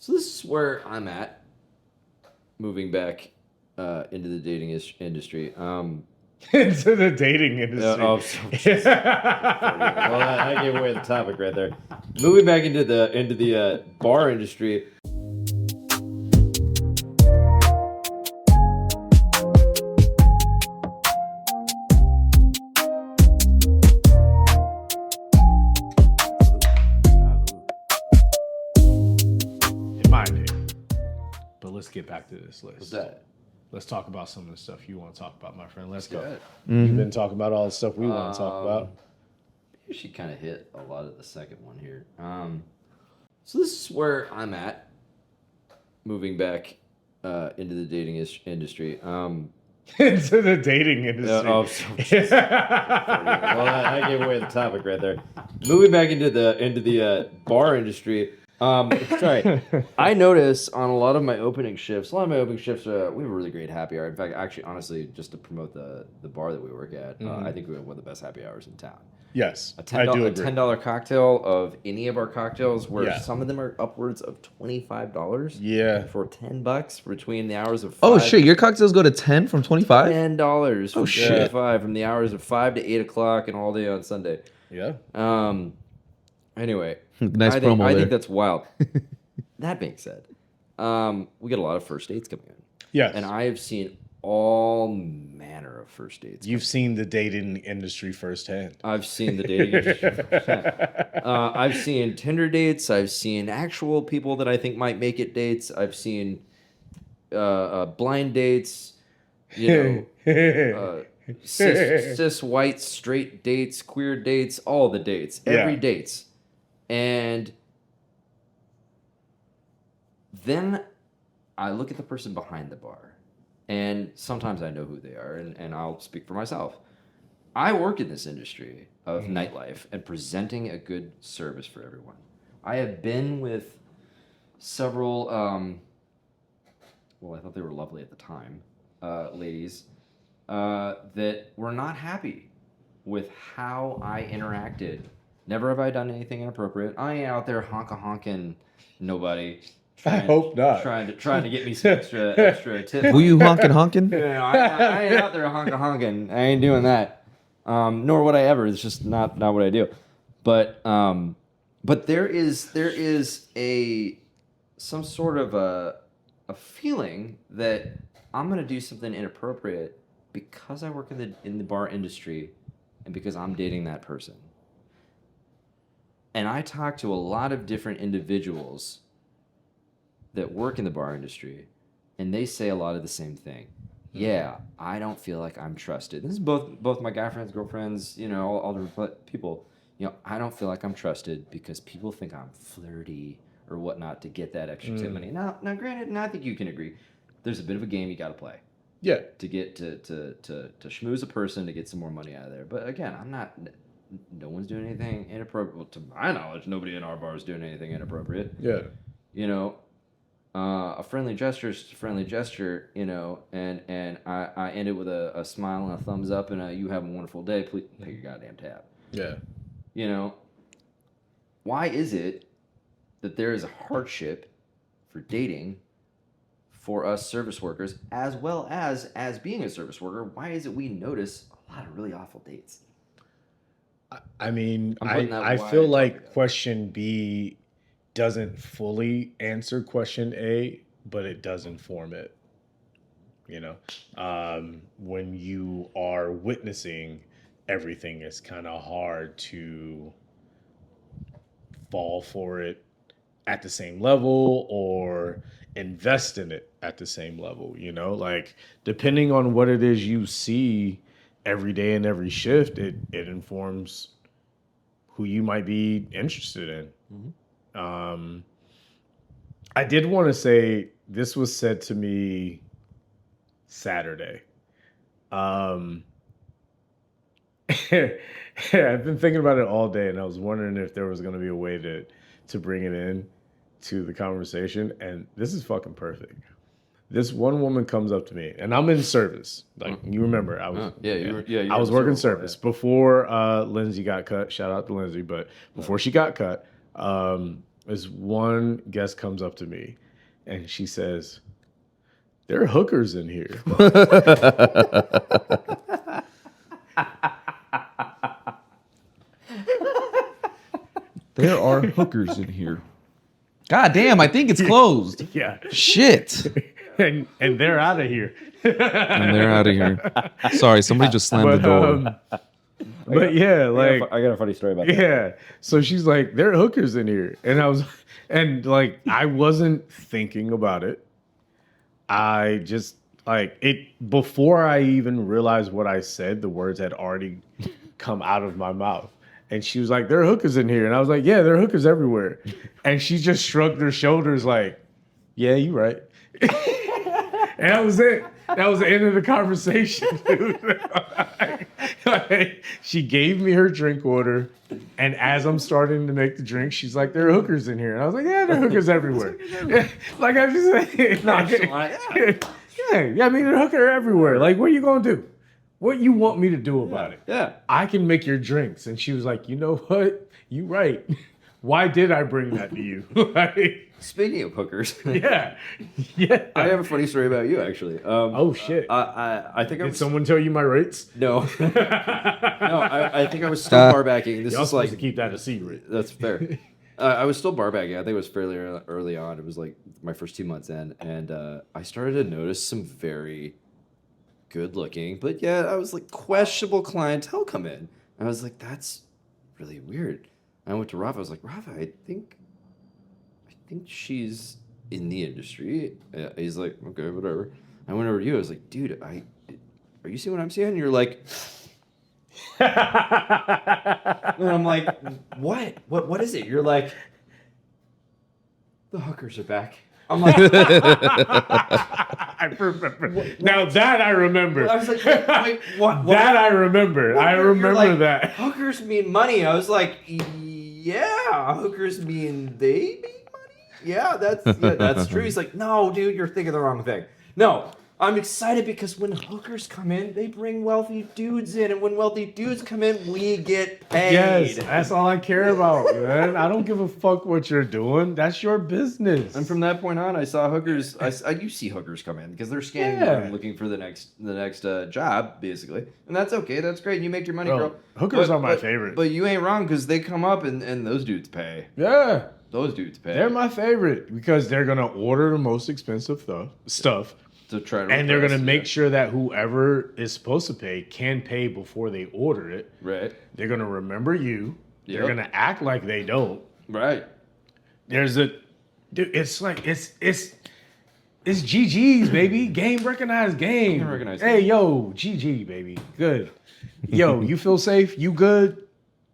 So this is where I'm at, moving back into the dating industry. Into the dating industry. Well, I gave away the topic right there. Moving back into the bar industry. In my opinion. But let's get back to this list. What's that? Let's talk about some of the stuff you want to talk about, my friend. Let's go. Good. You've been talking about all the stuff we want to talk about. You should kind of hit a lot of the second one here. So this is where I'm at, moving back into the dating industry. Into the dating industry. I gave away the topic right there. Moving back into the bar industry. Sorry, I notice on a lot of my opening shifts. We have a really great happy hour. In fact, actually, honestly, just to promote the bar that we work at, I think we have one of the best happy hours in town. Yes, I do agree. A $10 cocktail of any of our cocktails, where some of them are upwards of $25. Yeah, for $10 between the hours of 5. Oh shit, your cocktails go to 10 from 25? $10. Oh shit, 5 from the hours of 5 to 8 o'clock and all day on Sunday. Yeah. Anyway, nice promo there. I think that's wild. That being said, we get a lot of first dates coming in. Yes. And I have seen all manner of first dates. You've seen the dating industry firsthand. I've seen the dating industry firsthand. I've seen Tinder dates. I've seen actual people that I think might make it dates. I've seen blind dates. Cis white straight dates, queer dates, all the dates, every dates. And then I look at the person behind the bar. And sometimes I know who they are, and I'll speak for myself. I work in this industry of nightlife and presenting a good service for everyone. I have been with several, I thought they were lovely at the time, ladies, that were not happy with how I interacted. Never have I done anything inappropriate. I ain't out there honking nobody. I hope not. Trying to get me some extra tips. Were you honking? I ain't out there honking. I ain't doing that. Nor would I ever. It's just not what I do. But there is some sort of a feeling that I'm gonna do something inappropriate because I work in the bar industry and because I'm dating that person. And I talk to a lot of different individuals that work in the bar industry, and they say a lot of the same thing. Yeah, I don't feel like I'm trusted. This is both my guy friends, girlfriends, all different people. I don't feel like I'm trusted because people think I'm flirty or whatnot to get that extra tip money. Now, granted, and I think you can agree, there's a bit of a game you got to play. Yeah. To get to schmooze a person to get some more money out of there. But again, no one's doing anything inappropriate. Well, to my knowledge, nobody in our bar is doing anything inappropriate. Yeah. A friendly gesture is just a friendly gesture, and I end it with a smile and a thumbs up and you have a wonderful day. Please pay your goddamn tab. Yeah. Why is it that there is a hardship for dating for us service workers as well as being a service worker? Why is it we notice a lot of really awful dates? I mean, I feel like question B doesn't fully answer question A, but it does inform it. When you are witnessing everything, it's kind of hard to fall for it at the same level or invest in it at the same level. Like depending on what it is you see every day and every shift, it informs who you might be interested in. Mm-hmm. I did want to say this was said to me Saturday. I've been thinking about it all day, and I was wondering if there was going to be a way to bring it in to the conversation, and this is fucking perfect. This one woman comes up to me, and I'm in service. Like you remember, I was I was working service before Lindsay got cut. Shout out to Lindsay, but before she got cut, This one guest comes up to me, and she says, "There are hookers in here." There are hookers in here. God damn, I think it's closed. Yeah, Shit. and they're out of here. And they're out of here. Sorry, somebody just slammed the door. But yeah, like I got a funny story about that. yeah. So she's like, "There are hookers in here," and like I wasn't thinking about it. I just like it before I even realized what I said. The words had already come out of my mouth. And she was like, "There are hookers in here." And I was like, "Yeah, there are hookers everywhere." And she just shrugged her shoulders like, "Yeah, you right." And that was it. That was the end of the conversation. Like, she gave me her drink order. And as I'm starting to make the drink, she's like, "There are hookers in here." And I was like, "Yeah, there are hookers everywhere." Like I just said. Yeah, I mean, there are hookers everywhere. Like, what are you going to do? What you want me to do about it? Yeah. I can make your drinks. And she was like, "You know what? You right. Why did I bring that to you?" Like, Speaking of hookers, yeah. Yeah. I have a funny story about you actually. Oh shit. I think I Did was someone tell you my rates? no, I think I was still bar backing. This Y'all is supposed like to keep that a secret. that's fair. I was still bar backing. I think it was fairly early on. It was like my first 2 months in, and I started to notice some very good looking, but yeah, I was like questionable clientele come in. I was like, that's really weird. I went to Rafa. I was like, "Rafa, I think she's in the industry." He's like, "Okay, whatever." I went over to you. I was like, "Dude, are you seeing what I'm seeing?" And you're like, and I'm like, "What? What is it?" You're like, "The hookers are back." I'm like, I remember. Now that I remember. I was like, wait, what? That I remember. I You're remember like, that. Hookers mean money. I was like, yeah, hookers mean they mean money. Yeah, that's true. He's like, no, dude, you're thinking the wrong thing. No, I'm excited because when hookers come in, they bring wealthy dudes in, and when wealthy dudes come in, we get paid. Yes, that's all I care about, man. I don't give a fuck what you're doing. That's your business. And from that point on, I saw hookers. You see hookers come in because they're scanning the Yeah. room looking for the next job, basically, and that's okay. That's great. You make your money, Bro, girl. hookers are my favorite. But you ain't wrong because they come up and those dudes pay. Yeah, Those dudes pay. they're my favorite because they're gonna order the most expensive stuff, to try to and they're gonna impress, make yeah. sure that whoever is supposed to pay can pay before they order it. Right. They're gonna remember you. They're Yep. gonna act like they don't. Right. There's a, dude. It's like it's GG's, baby. Game recognized game. Game recognized Hey, game. yo, GG, baby. Good. Yo, you feel safe? You good?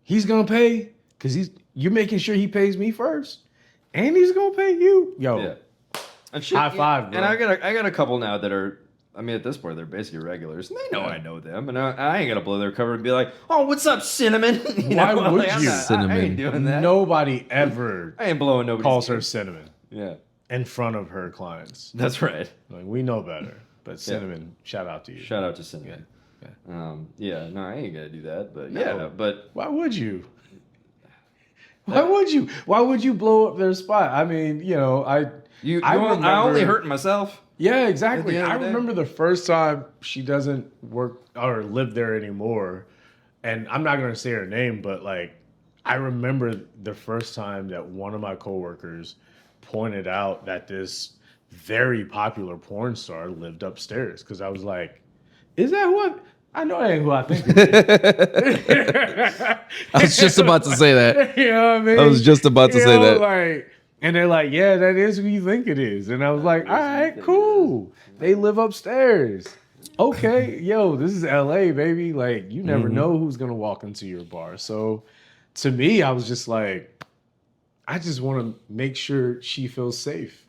He's gonna pay because you're making sure he pays me first, and he's gonna pay you. Yo, Yeah. And High five, And bro. I got a couple now that are. I mean, at this point, they're basically regulars, and they know I know them, and I ain't gonna blow their cover and be like, "Oh, what's up, Cinnamon?" Why would I'm you? not- I Cinnamon. ain't doing that. nobody ever I ain't blowing nobody's calls her ear. cinnamon Yeah, in front of her clients. that's right. Like we know better, but cinnamon, shout out to you. Shout out to Cinnamon. Yeah. No, I ain't gonna do that, but No. yeah, but Why would you? Why would you? Why would you blow up their spot? I mean, you know, I I only hurt myself. Yeah, exactly. At the end I of the day. remember the first time she doesn't work or live there anymore, and I'm not going to say her name, but like I remember the first time that one of my coworkers pointed out that this very popular porn star lived upstairs because I was like, "Is that who I know that ain't who I think it is." I was just about to say that. You know what I mean? I was just about to You say know, that. Like, and they're like, "Yeah, that is who you think it is." And I was like, "All right, cool. They live upstairs. Okay, yo, this is LA, baby. Like, you never know who's gonna walk into your bar." So, to me, I was just like, I just want to make sure she feels safe,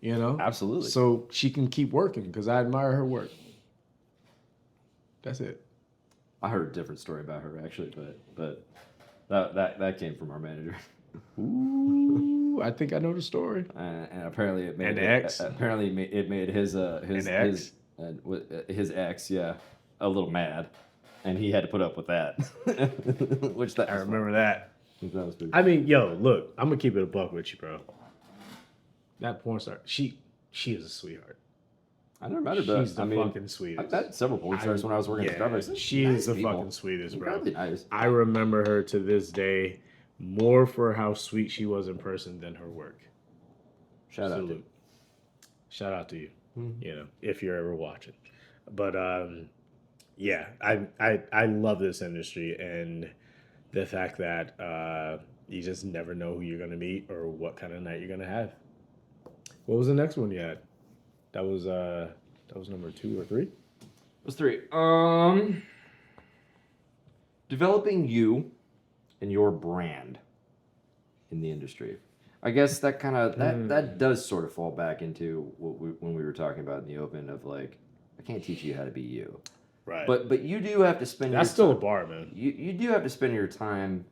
you know? Absolutely. So she can keep working because I admire her work. That's it. I heard a different story about her actually, but that came from our manager. Ooh, I think I know the story. And apparently it made And the ex? Apparently it made his ex? his ex, yeah, a little mad, and he had to put up with that. Which that I remember that. That was pretty. I mean, yo, look, I'm gonna keep it a buck with you, bro. That porn star, she is a sweetheart. I never met her, but She's the I mean, fucking sweetest. I met several porn stars when I was working at Starbucks. She Nice is the people. fucking sweetest, bro. Incredibly nice. I remember her to this day more for how sweet she was in person than her work. Shout out to. Salute. Shout out to you. Mhm. You know, if you're ever watching. But yeah, I love this industry and the fact that you just never know who you're gonna meet or what kind of night you're gonna have. What was the next one you had? That was number 2 or 3. It was 3. Developing you and your brand in the industry. I guess that kind of that does sort of fall back into when we were talking about in the open of like, I can't teach you how to be you, Right. but you do have to spend. That's your still a time, bar, man. You do have to spend your time.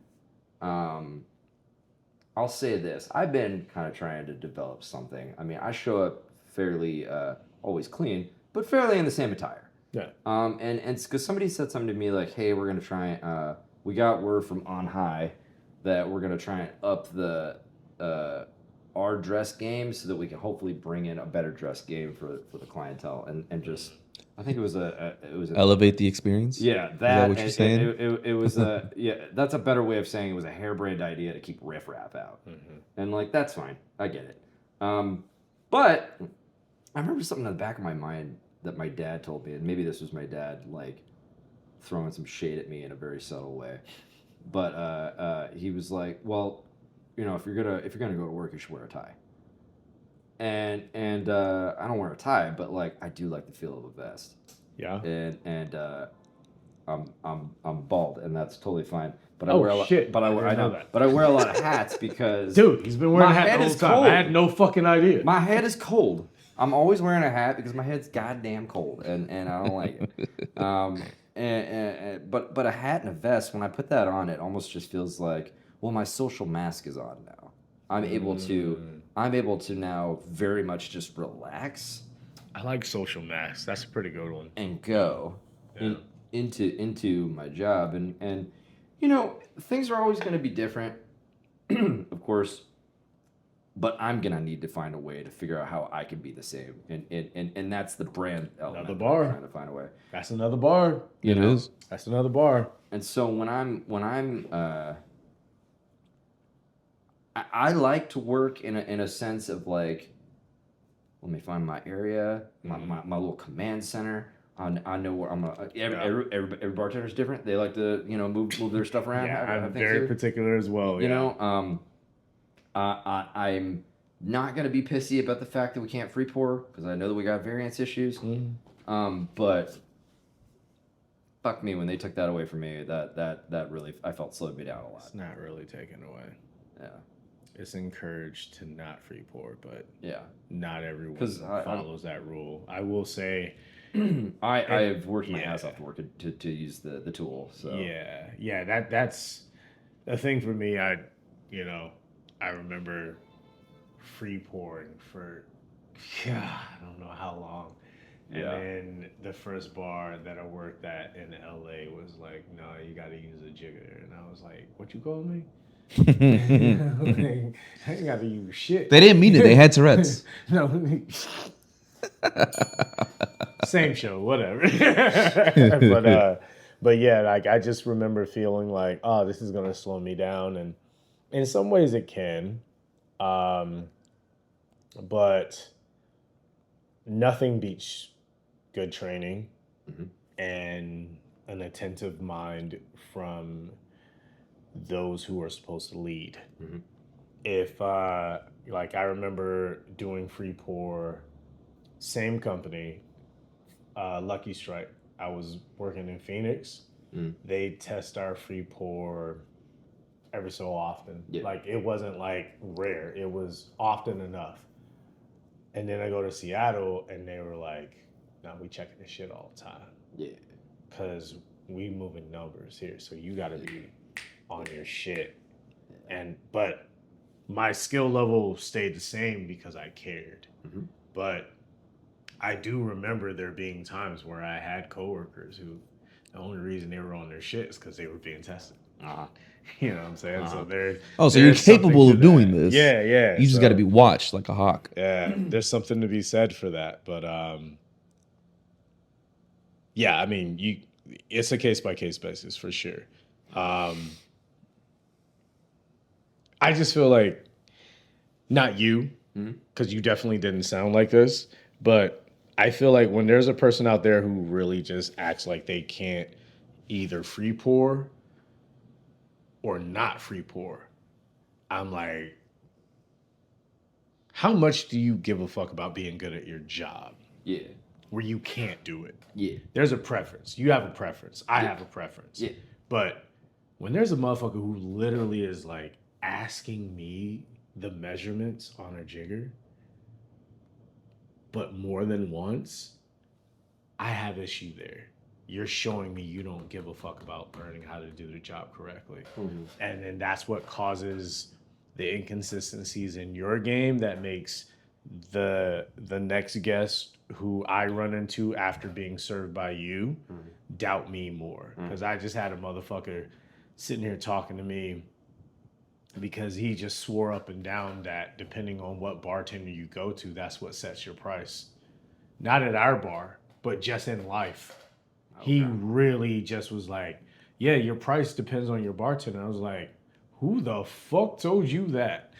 I'll say this: I've been kind of trying to develop something. I mean, I show up fairly always clean, but fairly in the same attire. Yeah. And because somebody said something to me like, "Hey, we're gonna try. We got word from on high that we're gonna try and up the our dress game so that we can hopefully bring in a better dress game for the clientele and just I think it was a Elevate the experience. yeah Is that that what you're and saying? it was a yeah that's a better way of saying it was a harebrained idea to keep riffraff out and like that's fine, I get it, but I remember something in the back of my mind that my dad told me, and maybe this was my dad like throwing some shade at me in a very subtle way, but he was like, well, you know, if you're gonna go to work, you should wear a tie. And I don't wear a tie, but like I do like the feel of a vest. Yeah. And I'm bald, and that's totally fine. But I Oh, wear a lot. shit. But I wear I I didn't know know that. But I wear a lot of hats because Dude, he's been wearing My a hat head the whole is time. cold. I had no fucking idea. my head is cold. I'm always wearing a hat because my head's goddamn cold, and I don't like it. But a hat and a vest, when I put that on, it almost just feels like, well, my social mask is on now. I'm able to now very much just relax I like social masks. That's a pretty good one. and go into my job, and you know, things are always going to be different, of course. But I'm gonna need to find a way to figure out how I can be the same, and that's the brand element. Another that bar. I'm trying to find a way. That's another bar. It know? is. That's another bar. And so when I'm I like to work in a sense of like, let me find my area, my little command center. I know where I'm gonna. Every bartender's different. They like to move their stuff around. Yeah, have I'm things very to- particular as well. You yeah. know, I'm not gonna be pissy about the fact that we can't free pour because I know that we got variance issues. But fuck me when they took that away from me. That really I felt slowed me down a lot. It's not really taken away. Yeah, It's encouraged to not free pour, but yeah. not everyone 'Cause I- follows that rule. I will say, I have worked my yeah. ass off to work to use the tool. So yeah, that's the thing for me. I remember free pouring for, I don't know how long. And Yeah. then the first bar that I worked at in LA was like, no, you got to use a jigger. And I was like, what you call me? Like, I ain't got to use shit. They didn't mean it. They had Tourette's. No. Same show, whatever. but yeah, like I just remember feeling like, oh, this is gonna slow me down, and in some ways it can, but nothing beats good training and an attentive mind from those who are supposed to lead. If like I remember doing free pour, same company, Lucky Strike. I was working in Phoenix. They test our free pour every so often. Yeah. Like it wasn't like rare. It was often enough. And then I go to Seattle and they were like, "No, we checking this shit all the time yeah. because we moving numbers here. So you got to be on your shit." But my skill level stayed the same because I cared. But I do remember there being times where I had coworkers who the only reason they were on their shit is because they were being tested. Uh-huh. You know what I'm saying? So there. Oh, so you're there's something capable to of doing that. this. Yeah, yeah. You just so- got to be watched like a hawk. Yeah, there's something to be said for that. But yeah, I mean, it's a case by case basis for sure. I just feel like not you, because you definitely didn't sound like this, but I feel like when there's a person out there who really just acts like they can't either free pour or not free pour, I'm like, how much do you give a fuck about being good at your job Yeah. where you can't do it? Yeah. There's a preference. You have a preference. I have a preference. Yeah. But when there's a motherfucker who literally is like asking me the measurements on a jigger, but more than once, I have issue there. You're showing me you don't give a fuck about learning how to do the job correctly. And then that's what causes the inconsistencies in your game that makes the next guest who I run into after being served by you doubt me more. Because I just had a motherfucker sitting here talking to me because he just swore up and down that depending on what bartender you go to, that's what sets your price. Not at our bar, but just in life. He really just was like, yeah, your price depends on your bartender. I was like, who the fuck told you that?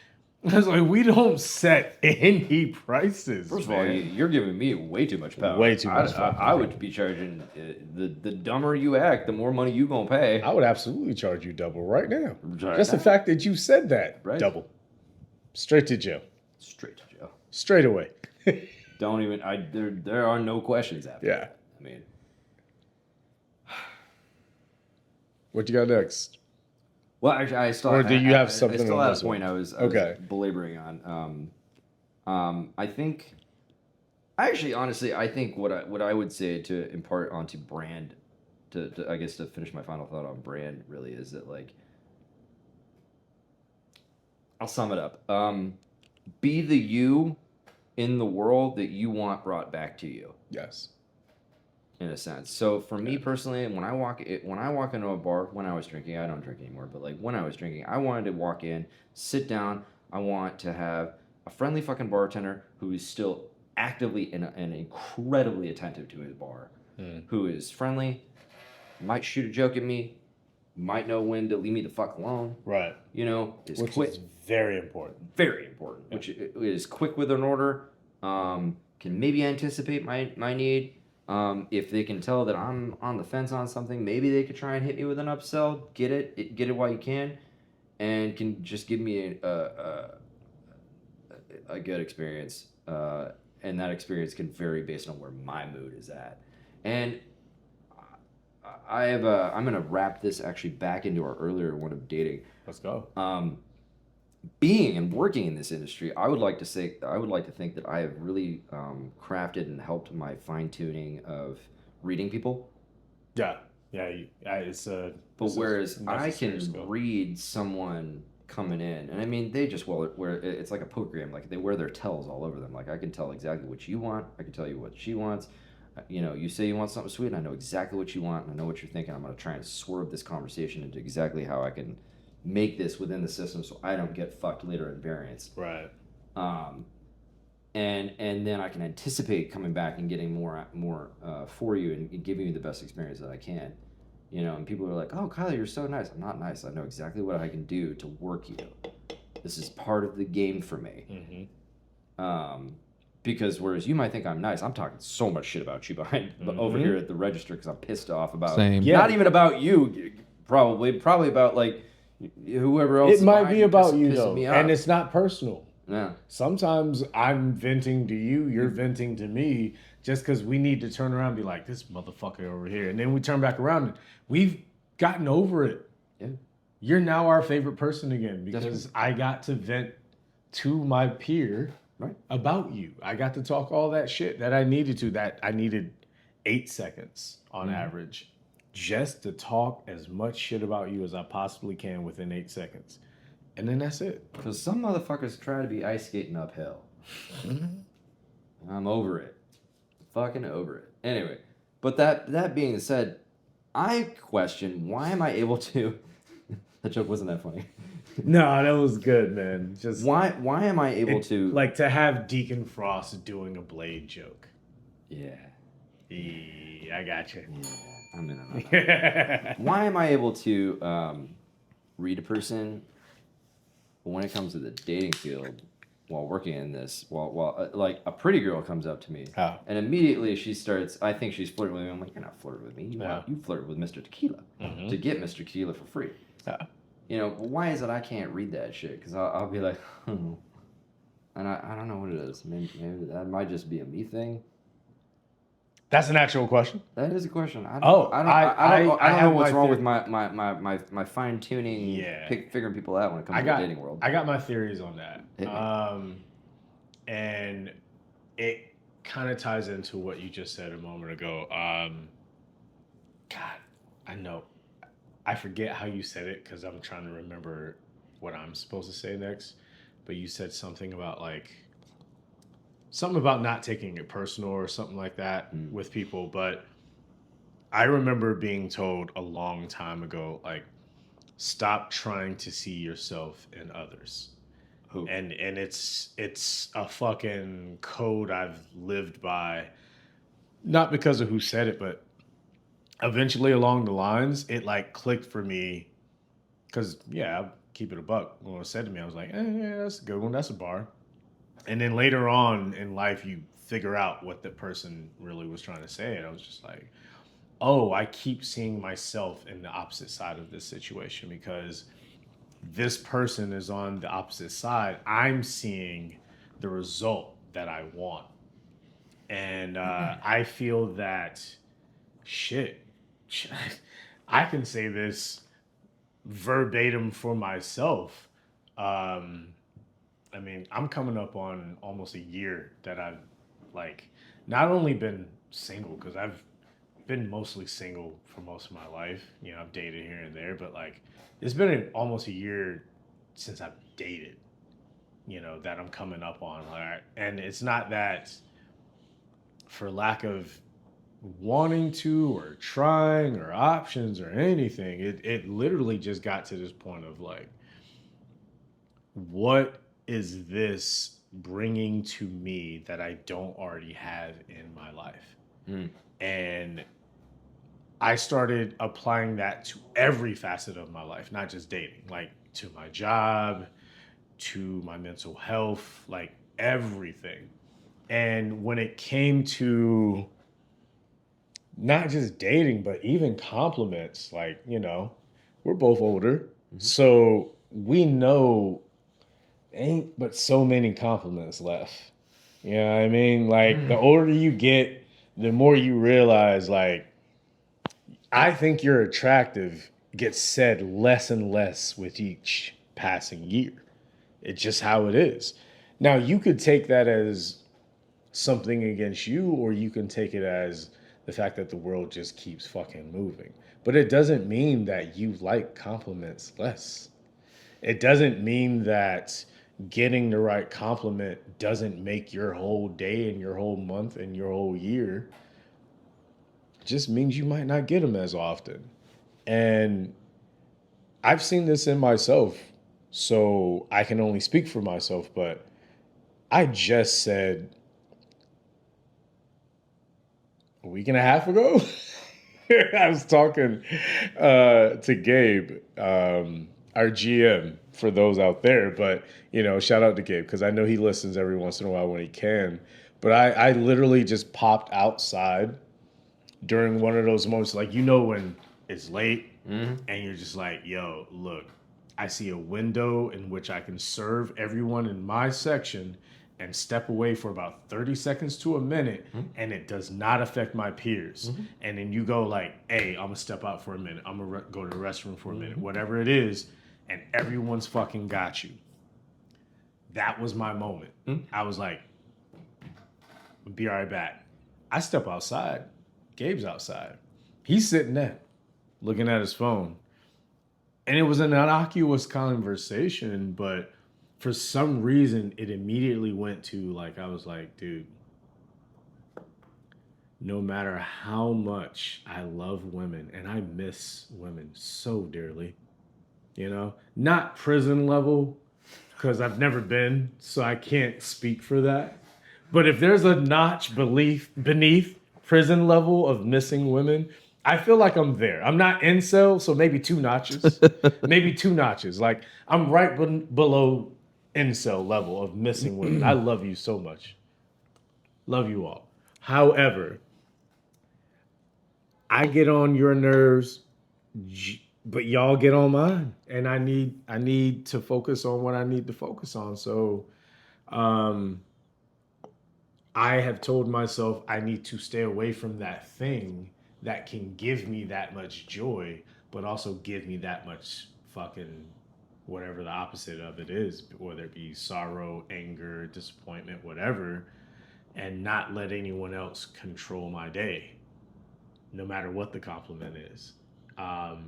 I was like, we don't set any prices. First of all, you're giving me way too much power. Way too much I, fucking I would be charging the dumber you act, the more money you gonna pay. I would absolutely charge you double right now. Right Just the now. fact that you said that. Right. Double. Straight to jail. Straight to jail. Straight away. Don't even. There are no questions after. Yeah. that. I mean, What you got next? well, actually, I still. Or do you have I something still on had this a point one? I was Okay. belaboring on. I think. Actually, honestly, I think what I would say to impart onto brand, to I guess to finish my final thought on brand really is that like. I'll sum it up. Be the you in the world that you want brought back to you. Yes. In a sense. So for me personally, when I walk into a bar, when I was drinking, I don't drink anymore, but like when I was drinking, I wanted to walk in, sit down. I want to have a friendly fucking bartender who is still actively and incredibly attentive to his bar, who is friendly, might shoot a joke at me, might know when to leave me the fuck alone. Right. You know, is Which quick. is very important. Very important. Which is quick with an order. Can maybe anticipate my need. If they can tell that I'm on the fence on something, maybe they could try and hit me with an upsell. Get it while you can, and can just give me a good experience. And that experience can vary based on where my mood is at. And I'm gonna wrap this actually back into our earlier one of dating. Let's go. Being and working in this industry, I would like to think that I have really crafted and helped my fine tuning of reading people. Yeah. Yeah. It's a. But whereas a I necessary can skill. read someone coming in, and I mean they just wear it's like a poker game, like they wear their tells all over them. Like I can tell exactly what you want. I can tell you what she wants. You know, you say you want something sweet, and I know exactly what you want, and I know what you're thinking. I'm going to try and swerve this conversation into exactly how I can make this within the system so I don't get fucked later in variance. Right. And then I can anticipate coming back and getting more for you and giving you the best experience that I can. You know, and people are like, "Oh, Kyler, you're so nice." I'm not nice. I know exactly what I can do to work you. This is part of the game for me. Because whereas you might think I'm nice, I'm talking so much shit about you behind over here at the register because I'm pissed off about Same. Yeah. not even about you, probably about like whoever else. It might behind be about you pissing though, me off. and it's not personal. Yeah. Sometimes I'm venting to you, you're venting to me, just because we need to turn around and be like, this motherfucker over here. And then we turn back around and we've gotten over it. Yeah. You're now our favorite person again because I got to vent to my peer about you. I got to talk all that shit that I needed to, that I needed 8 seconds on average just to talk as much shit about you as I possibly can within 8 seconds. And then that's it. Because some motherfuckers try to be ice skating uphill. I'm over it. Fucking over it. Anyway, but that being said, I question why am I able to That joke wasn't that funny. No, that was good, man. Just Why am I able to like to have Deacon Frost doing a Blade joke. Yeah. Yeah, I got you. Yeah. I'm in on that. Why am I able to read a person, but when it comes to the dating field, while working in this, while like a pretty girl comes up to me, Oh. and immediately she starts, I think she's flirting with me. I'm like, you're not flirting with me. Yeah. You flirted with Mr. Tequila to get Mr. Tequila for free. Yeah. You know, why is it I can't read that shit? Because I'll be like, and I don't know what it is. Maybe that might just be a me thing. That's an actual question. That is a question. I don't I know what's have wrong my with my fine tuning, Yeah. figuring people out when it comes to the dating world. I got my theories on that. Hit me. And it kind of ties into what you just said a moment ago. God, I know. I forget how you said it because I'm trying to remember what I'm supposed to say next. But you said something about something about not taking it personal or something like that with people. But I remember being told a long time ago, like, stop trying to see yourself in others. Who? And it's a fucking code I've lived by, not because of who said it, but eventually along the lines, it like clicked for me. Because I'll keep it a buck. When it was said to me, I was like, yeah, that's a good one. That's a bar. And then later on in life, you figure out what the person really was trying to say. And I was just like, oh, I keep seeing myself in the opposite side of this situation because this person is on the opposite side. I'm seeing the result that I want. And I feel that, shit, I can say this verbatim for myself. I mean, I'm coming up on almost a year that I've not only been single, because I've been mostly single for most of my life. You know, I've dated here and there, but it's been almost a year since I've dated, that I'm coming up on. And it's not that for lack of wanting to or trying or options or anything. It literally just got to this point of what is this bringing to me that I don't already have in my life? And I started applying that to every facet of my life, not just dating, to my job, to my mental health, everything. And when it came to not just dating, but even compliments, we're both older. So we know ain't but so many compliments left. You know what I mean? The older you get, the more you realize, I think you're attractive gets said less and less with each passing year. It's just how it is. Now, you could take that as something against you, or you can take it as the fact that the world just keeps fucking moving. But it doesn't mean that you like compliments less. It doesn't mean that getting the right compliment doesn't make your whole day and your whole month and your whole year. It just means you might not get them as often. And I've seen this in myself, so I can only speak for myself, but I just said a week and a half ago, I was talking to Gabe, our GM, for those out there. But, shout out to Gabe because I know he listens every once in a while when he can. But I literally just popped outside during one of those moments, when it's late and you're just like, yo, look, I see a window in which I can serve everyone in my section and step away for about 30 seconds to a minute, and it does not affect my peers. And then you go hey, I'm gonna step out for a minute. I'm gonna go to the restroom for a minute, whatever it is, and everyone's fucking got you. That was my moment. I was like, I'll be right back. I step outside. Gabe's outside. He's sitting there looking at his phone. And it was an innocuous conversation, but for some reason, it immediately went to I was like, dude, no matter how much I love women, and I miss women so dearly, You know, not prison level, because I've never been, so I can't speak for that. But if there's a notch beneath prison level of missing women, I feel like I'm there. I'm not incel, so maybe 2 notches. Maybe 2 notches. Like I'm right below incel level of missing women. I love you so much. Love you all. However, I get on your nerves, but y'all get on mine, and I need to focus on what I need to focus on. So, um, I have told myself I need to stay away from that thing that can give me that much joy, but also give me that much fucking whatever the opposite of it is, whether it be sorrow, anger, disappointment, whatever, and not let anyone else control my day, no matter what the compliment is.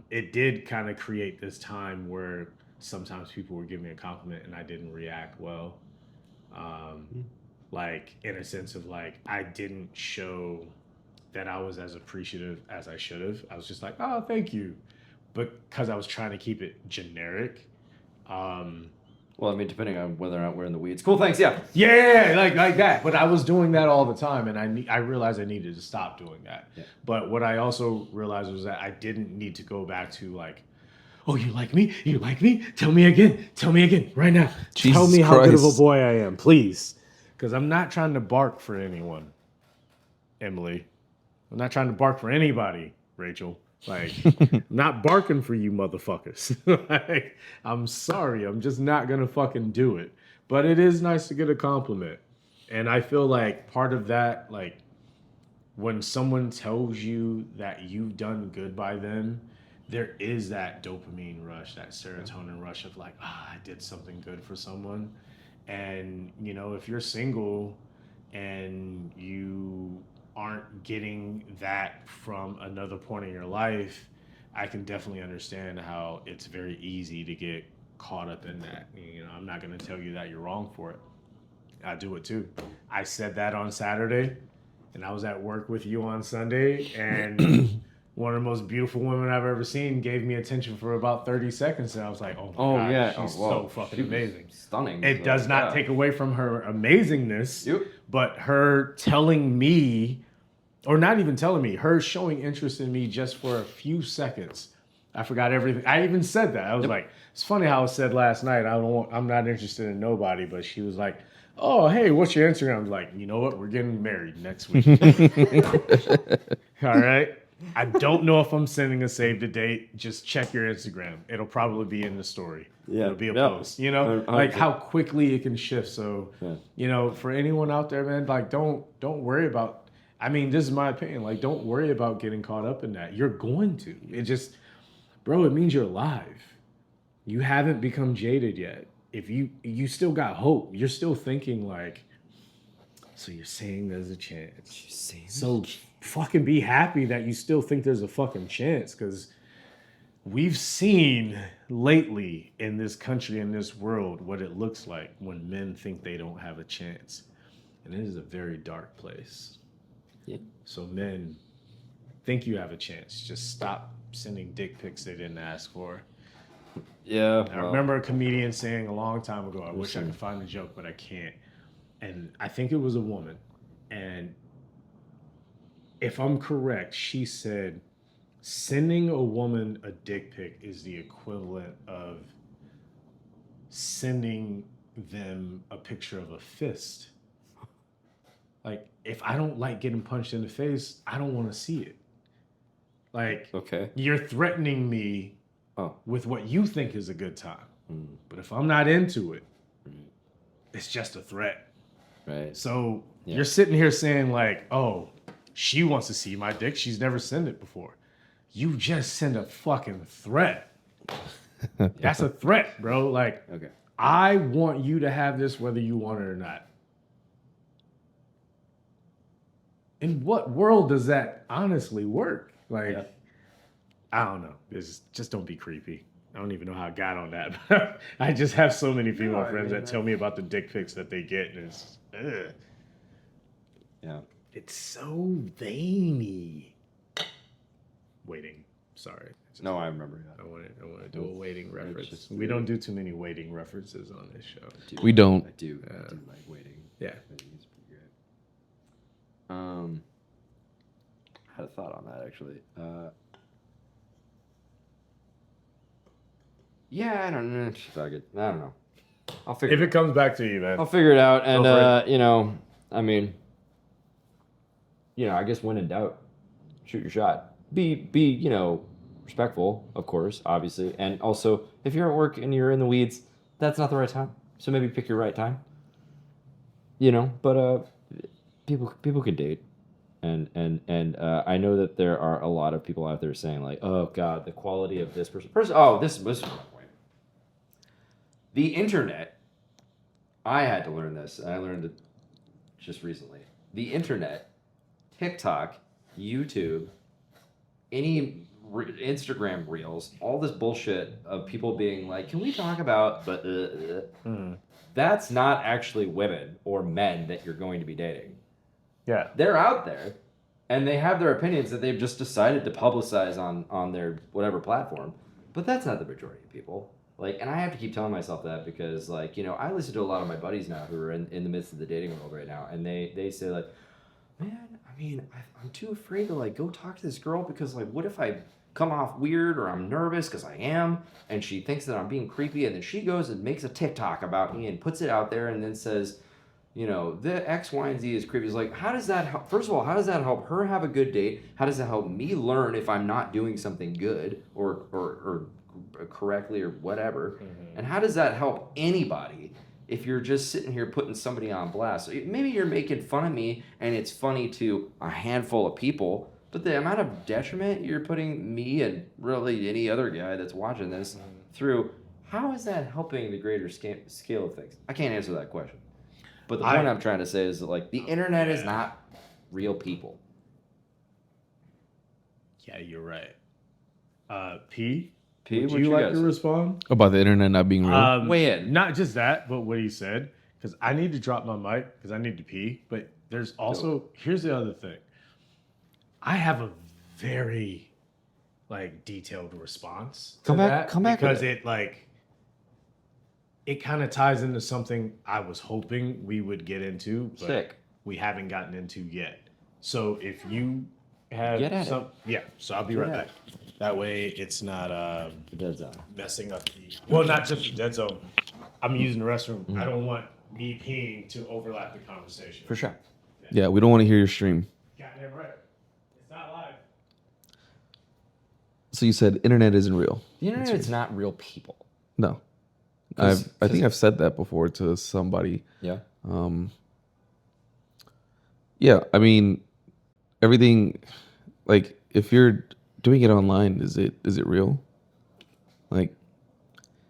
It did kind of create this time where sometimes people would give me a compliment and I didn't react well. Like in a sense of like I didn't show that I was as appreciative as I should have. I was just like, oh, thank you, but because I was trying to keep it generic. Well, I mean, depending on whether or not we're in the weeds. Cool, thanks. Yeah. Yeah, like that. But I was doing that all the time, and I realized I needed to stop doing that. Yeah. But what I also realized was that I didn't need to go back to like, oh, you like me? You like me? Tell me again. Tell me again right now. Jesus Tell me how good of a Christ. boy I am, please. Because I'm not trying to bark for anyone, Emily. I'm not trying to bark for anybody, Rachel. Like, I'm not barking for you motherfuckers. Like, I'm sorry. I'm just not going to fucking do it. But it is nice to get a compliment. And I feel like part of that, like, when someone tells you that you've done good by them, there is that dopamine rush, that serotonin rush of like, I did something good for someone. And, you know, if you're single and you aren't getting that from another point in your life, I can definitely understand how it's very easy to get caught up in that. You know, I'm not going to tell you that you're wrong for it. I do it too. I said that on Saturday, and I was at work with you on Sunday, and one of the most beautiful women I've ever seen gave me attention for about 30 seconds, and I was like, oh my God, yeah. she's Wow. so fucking She was amazing. Stunning. It So, does not yeah. take away from her amazingness, Yep. but her telling me, or not even telling me, her showing interest in me just for a few seconds. I forgot everything. I even said that. I was like, it's funny how I said last night, I'm not interested in nobody, but she was like, oh, hey, what's your Instagram? I was like, you know what? We're getting married next week. All right. I don't know if I'm sending a save the date. Just check your Instagram. It'll probably be in the story. Yeah. It'll be a Yeah. post. You know, 100%. like how quickly it can shift. So, Yeah. you know, for anyone out there, man, like don't worry about. I mean, this is my opinion. Like, don't worry about getting caught up in that. You're going to. It just, bro, it means you're alive. You haven't become jaded yet. If you still got hope. You're still thinking like, so you're saying there's a chance. So fucking be happy that you still think there's a fucking chance, because we've seen lately in this country, in this world, what it looks like when men think they don't have a chance. And it is a very dark place. Yeah. So men, think you have a chance. Just stop sending dick pics they didn't ask for. Yeah. I remember a comedian saying a long time ago, I wish I could find the joke, but I can't. And I think it was a woman. And if I'm correct, she said, sending a woman a dick pic is the equivalent of sending them a picture of a fist. Like, if I don't like getting punched in the face, I don't want to see it. Like, Okay. you're threatening me Oh. with what you think is a good time. But if I'm not into it, it's just a threat. Right. So Yeah. you're sitting here saying like, oh, she wants to see my dick. She's never sent it before. You just send a fucking threat. That's a threat, bro. Like, Okay. I want you to have this whether you want it or not. In what world does that honestly work? Like, Yeah. I don't know. Just don't be creepy. I don't even know how I got on that. I just have so many female friends that tell me about the dick pics that they get, and it's, ugh. Yeah. It's so veiny. Waiting. Sorry. No, I remember. I want to do a waiting reference. just- We don't do too many waiting references on this show. We don't. I do like waiting. Yeah. I think it's pretty great. I had a thought on that actually. Yeah, I don't know. Fuck it. I don't know. I'll figure. If it comes back to you, man. I'll figure it out, and Go for you know, I mean, you know, I guess when in doubt, shoot your shot. Be you know, respectful, of course, obviously, and also if you're at work and you're in the weeds, that's not the right time. So maybe pick your right time. You know, but people can date, and I know that there are a lot of people out there saying like, oh God, the quality of this person. Oh, this was my point. The internet. I had to learn this, and I learned it just recently. The internet, TikTok, YouTube, any Instagram reels, all this bullshit of people being like, "Can we talk about?" But that's not actually women or men that you're going to be dating. Yeah. They're out there, and they have their opinions that they've just decided to publicize on their whatever platform. But that's not the majority of people. Like, and I have to keep telling myself that because, like, you know, I listen to a lot of my buddies now who are in the midst of the dating world right now, and they say like, man, I mean, I'm too afraid to like go talk to this girl because like, what if I come off weird or I'm nervous because I am, and she thinks that I'm being creepy, and then she goes and makes a TikTok about me and puts it out there and then says, you know, the X, Y, and Z is creepy. It's like, how does that help? First of all, how does that help her have a good date? How does it help me learn if I'm not doing something good or correctly or whatever? And how does that help anybody if you're just sitting here putting somebody on blast? So maybe you're making fun of me and it's funny to a handful of people, but the amount of detriment you're putting me and really any other guy that's watching this through, how is that helping the greater scale of things? I can't answer that question. But the point I'm trying to say is that, like, the internet is not real people. Yeah, you're right. P, P, would what you you like guys? to respond? About the internet not being real. Weigh in. Not just that, but what he said. Because I need to drop my mic because I need to pee. But there's also, here's the other thing. I have a very, like, detailed response to Come back with because it. it like, it kind of ties into something I was hoping we would get into, but Sick. we haven't gotten into yet. So if you have Get at some, yeah. So I'll be right at back. That way, it's not Dead zone. messing up the. Well, not just the dead zone. I'm using the restroom. I don't want me peeing to overlap the conversation. For sure. Yeah, we don't want to hear your stream. Goddamn right. It's not live. So you said internet isn't real. The internet is not real people. No. 'Cause- I think I've said that before to somebody. Yeah. Yeah, I mean, everything, like, if you're doing it online, is it real? Like,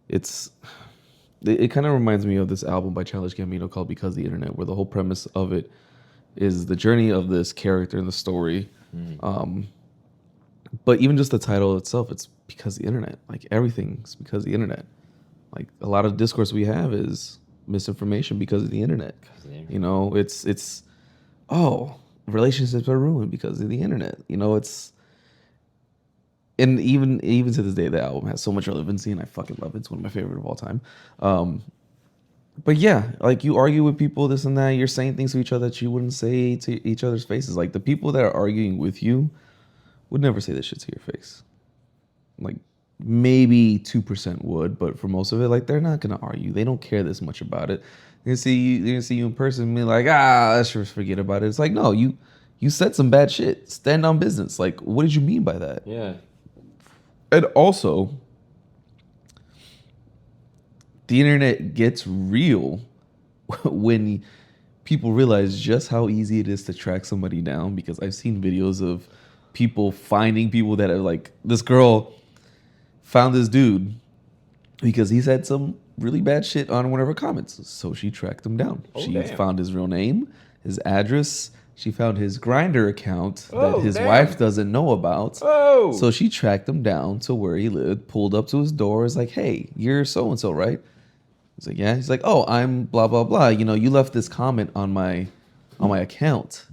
it kind of reminds me of this album by Childish Gambino called Because the Internet, where the whole premise of it is the journey of this character in the story. But even just the title itself, it's because the internet. Like, everything's because the internet. Like, a lot of discourse we have is misinformation because of the internet. You know, it's relationships are ruined because of the internet. You know, and even to this day, the album has so much relevancy, and I fucking love it. It's one of my favorite of all time. But yeah, like, you argue with people, this and that. You're saying things to each other that you wouldn't say to each other's faces. Like, the people that are arguing with you would never say this shit to your face. Like, maybe 2% would, but for most of it, like, they're not gonna argue. They don't care this much about it. They're gonna see you in person and be like, let's just forget about it. It's like, no, you said some bad shit. Stand on business. Like, what did you mean by that? Yeah. And also, the internet gets real when people realize just how easy it is to track somebody down, because I've seen videos of people finding people that are like, this girl found this dude because he said some really bad shit on one of her comments. So she tracked him down. She damn. found his real name, his address. She found his Grindr account that his damn. wife doesn't know about. Oh. So she tracked him down to where he lived, pulled up to his door, is like, hey, you're so-and-so, right? He's like, yeah. He's like, oh, I'm blah, blah, blah. You know, you left this comment on my account.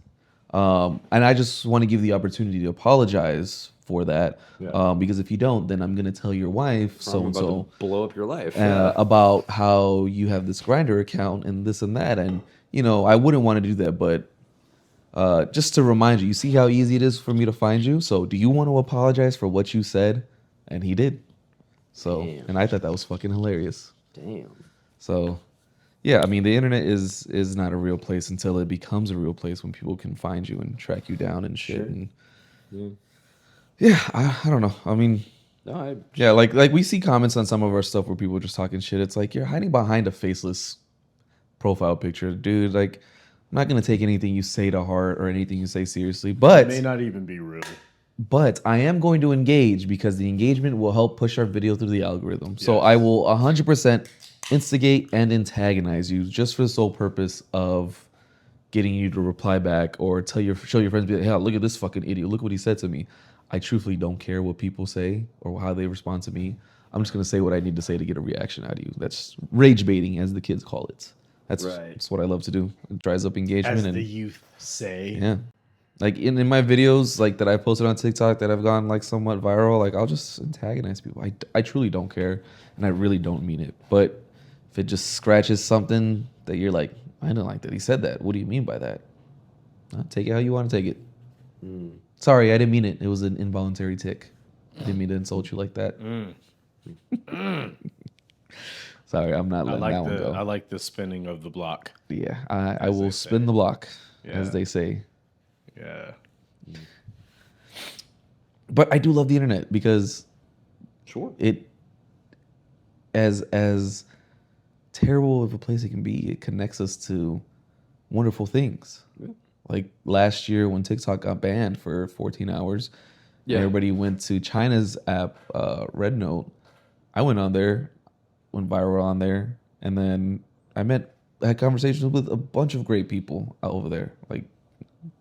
And I just want to give the opportunity to apologize for that. Yeah. Because if you don't, then I'm gonna tell your wife so I'm and about so to blow up your life. Yeah. about how you have this grinder account and this and that, and I wouldn't want to do that, but just to remind you, you see how easy it is for me to find you. So do you want to apologize for what you said? And he did. So, Damn. and I thought that was fucking hilarious. Damn. So, yeah, I mean, the internet is not a real place until it becomes a real place when people can find you and track you down and shit. Sure. And Yeah. yeah, I don't know. I mean, No, yeah, like we see comments on some of our stuff where people are just talking shit. It's like you're hiding behind a faceless profile picture, dude. Like, I'm not gonna take anything you say to heart or anything you say seriously, It but may not even be real. I am going to engage because the engagement will help push our video through the algorithm. So Yes. I will 100% instigate and antagonize you just for the sole purpose of getting you to reply back or show your friends, be like, hey, look at this fucking idiot. Look what he said to me. I truthfully don't care what people say or how they respond to me. I'm just going to say what I need to say to get a reaction out of you. That's rage baiting, as the kids call it. That's what I love to do. It drives up engagement. As and the youth say. yeah. Like in my videos, like that I posted on TikTok that have gone like somewhat viral, like I'll just antagonize people. I truly don't care, and I really don't mean it. But if it just scratches something that you're like, I don't like that he said that. What do you mean by that? Take it how you want to take it. Sorry, I didn't mean it. It was an involuntary tick. I didn't mean to insult you like that. Sorry, I'm not letting that one go. I like the spinning of the block. Yeah, I will they spin say. the block, Yeah. as they say. Yeah. But I do love the internet because sure. it, as terrible of a place it can be, it connects us to wonderful things. Yeah. Like last year when TikTok got banned for 14 hours, and everybody went to China's app, Red Note. I went on there, went viral on there, and then I had conversations with a bunch of great people out over there. Like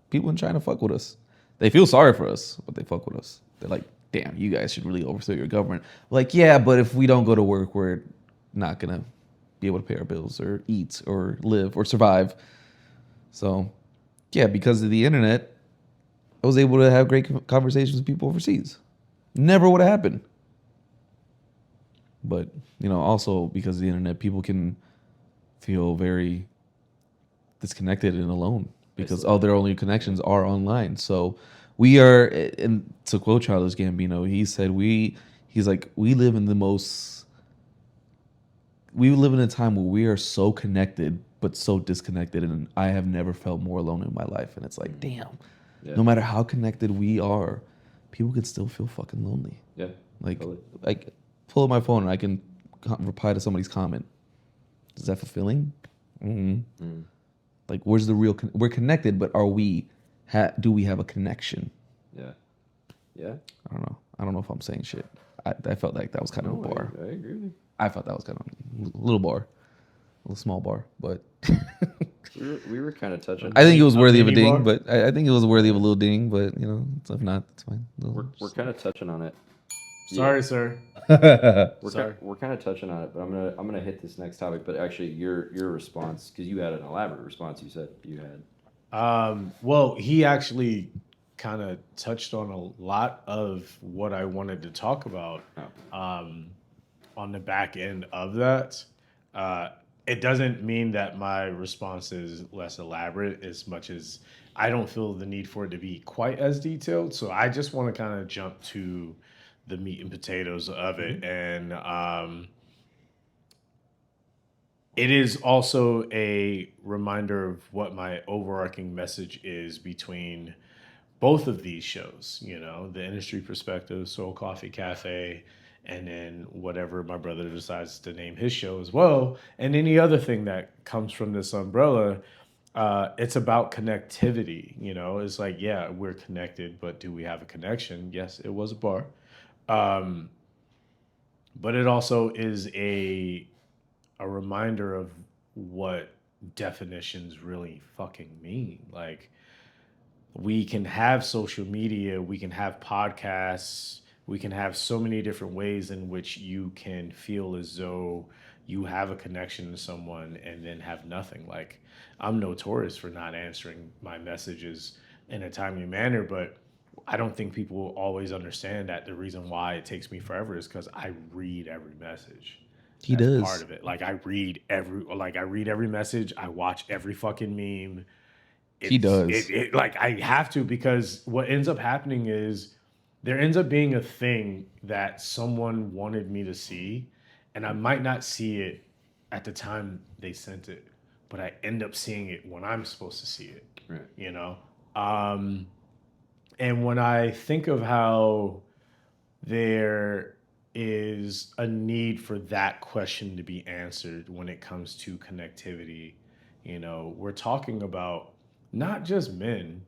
people in China fuck with us. They feel sorry for us, but they fuck with us. They're like, damn, you guys should really overthrow your government. Like, yeah, but if we don't go to work, we're not gonna be able to pay our bills or eat or live or survive. So, yeah, because of the internet, I was able to have great conversations with people overseas. Never would have happened. But, also because of the internet, people can feel very disconnected and alone because all their only connections are online. So we are, and to quote Childish Gambino, he said, we live in a time where we are so connected, but so disconnected. And I have never felt more alone in my life. And it's like, damn, no matter how connected we are, people can still feel fucking lonely. Yeah. Like, totally. like pull up my phone and I can reply to somebody's comment. Is that fulfilling? Mm-hmm. Like, where's the real? We're connected, but are we? Do we have a connection? Yeah. Yeah. I don't know. I don't know if I'm saying shit. I felt like that was kind of a bar. I agree with you. I thought that was kind of a little bar, a little small bar, but We were kind of touching. I think it was worthy of a mini ding. bar? But I think it was worthy of a little ding. But if not, it's fine. We're kind of touching on it. Sorry, sir. We're kind of touching on it, but I'm gonna hit this next topic. But actually, your response, because you had an elaborate response. You said you had. Well, he actually kind of touched on a lot of what I wanted to talk about on the back end of that. It doesn't mean that my response is less elaborate as much as I don't feel the need for it to be quite as detailed. So I just want to kind of jump to the meat and potatoes of it. And it is also a reminder of what my overarching message is between both of these shows, the industry perspective, Soul Coffee Cafe, and then whatever my brother decides to name his show as well, and any other thing that comes from this umbrella. It's about connectivity. It's like, yeah, we're connected, but do we have a connection? Yes, it was a bar. But it also is a reminder of what definitions really fucking mean. Like, we can have social media, we can have podcasts, we can have so many different ways in which you can feel as though you have a connection to someone and then have nothing. Like, I'm notorious for not answering my messages in a timely manner, but I don't think people always understand that the reason why it takes me forever is because I read every message. He That's does. part of it. Like I read every message. I watch every fucking meme. He does. Like I have to, because what ends up happening is there ends up being a thing that someone wanted me to see, and I might not see it at the time they sent it, but I end up seeing it when I'm supposed to see it. Right. You know? And when I think of how there is a need for that question to be answered when it comes to connectivity, you know, we're talking about not just men,